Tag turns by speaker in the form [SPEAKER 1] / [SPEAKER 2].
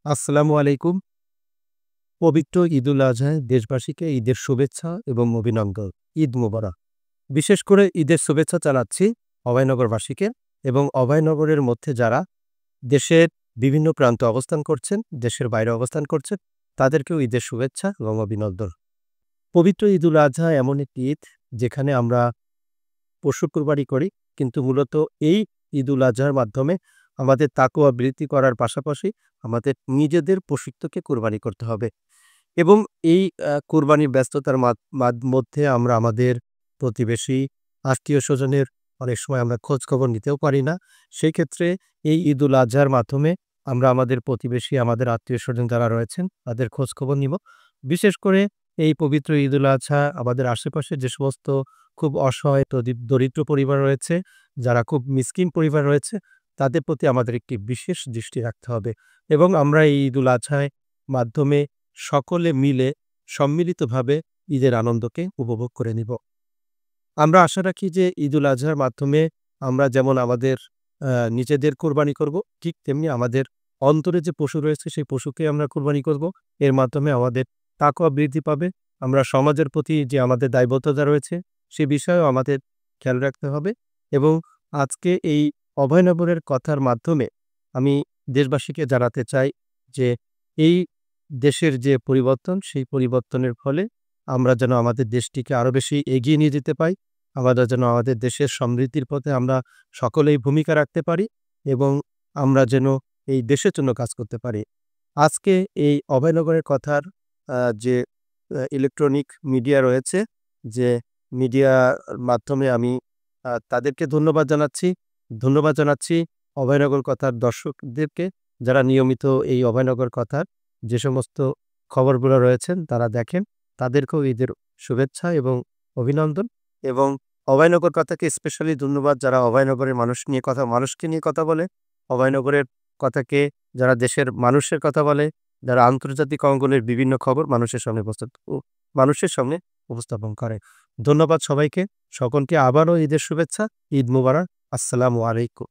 [SPEAKER 1] আসসালামু আলাইকুম। পবিত্র ঈদুল আজহায় দেশবাসীকে ঈদের শুভেচ্ছা এবং অভিনন্দন। ঈদ মোবারক। বিশেষ করে ঈদের শুভেচ্ছা জানাচ্ছি অভয়নগরবাসীকে এবং অভয়নগরের মধ্যে যারা দেশের বিভিন্ন প্রান্তে অবস্থান করছেন, দেশের বাইরে অবস্থান করছেন, তাদেরকেও ঈদের শুভেচ্ছা এবং অভিনন্দন। পবিত্র ঈদুল আজহা এমন একটি ঈদ যেখানে আমরা পশু কুরবানি করি, কিন্তু মূলত এই ঈদুল আজহার মাধ্যমে আমাদের তাকওয়া বৃদ্ধি করার পাশাপাশি আমাদের নিজেদের পশুত্বকে কুরবানি করতে হবে। এবং এই কুরবানির ব্যস্ততার মধ্যে আমরা আমাদের প্রতিবেশী, আত্মীয়স্বজনের অনেক সময় আমরা খোঁজখবর নিতেও পারি না। সেই ক্ষেত্রে এই ঈদুল আজহার মাধ্যমে আমরা আমাদের প্রতিবেশী, আমাদের আত্মীয়স্বজন যারা রয়েছেন তাদের খোঁজখবর নিব। বিশেষ করে এই পবিত্র ঈদুল আজহা আমাদের আশেপাশে যে সমস্ত খুব অসহায় দরিদ্র পরিবার রয়েছে, যারা খুব মিসকিন পরিবার রয়েছে, তাদের প্রতি আমাদের একটি বিশেষ দৃষ্টি রাখতে হবে এবং আমরা এই ঈদুল আজহায় মাধ্যমে সকলে মিলে সম্মিলিতভাবে ঈদের আনন্দকে উপভোগ করে নিব। আমরা আশা রাখি যে ঈদুল আজহার মাধ্যমে আমরা যেমন আমাদের নিজেদের কোরবানি করব, ঠিক তেমনি আমাদের অন্তরে যে পশু রয়েছে সেই পশুকে আমরা কোরবানি করব। এর মাধ্যমে আমাদের তাকওয়া বৃদ্ধি পাবে। আমরা সমাজের প্রতি যে আমাদের দায়বদ্ধতা রয়েছে সে বিষয়েও আমাদের খেয়াল রাখতে হবে এবং আজকে এই অভয়নগরের কথার মাধ্যমে আমি দেশবাসীকে জানাতে চাই যে এই দেশের যে পরিবর্তন, সেই পরিবর্তনের ফলে আমরা যেন আমাদের দেশটিকে আরো বেশি এগিয়ে নিয়ে যেতে পারি। আমরা যেন আমাদের দেশের সমৃদ্ধির পথে আমরা সকলেই ভূমিকা রাখতে পারি এবং আমরা যেন এই দেশের জন্য কাজ করতে পারি। আজকে এই অভয়নগরের কথার যে ইলেকট্রনিক মিডিয়া রয়েছে, যে মিডিয়ার মাধ্যমে আমি তাদেরকে ধন্যবাদ জানাচ্ছি। ধন্যবাদ জানাচ্ছি অভয়নগর কথার দর্শকদেরকে, যারা নিয়মিত এই অভয়নগর কথার যে সমস্ত খবরগুলো রয়েছেন তারা দেখেন। তাদেরকেও ঈদের শুভেচ্ছা এবং অভিনন্দন এবং অভয়নগর কথাকে স্পেশালি ধন্যবাদ যারা অভয়নগরের মানুষকে নিয়ে কথা বলে, অভয়নগরের কথাকে যারা দেশের মানুষের কথা বলে, যারা আন্তর্জাতিক অঙ্গনের বিভিন্ন খবর মানুষের সামনে উপস্থাপন করে। ধন্যবাদ সবাইকে। সকলকে আবারও ঈদের শুভেচ্ছা। ঈদ মোবারক। আসসালামু আলাইকুম।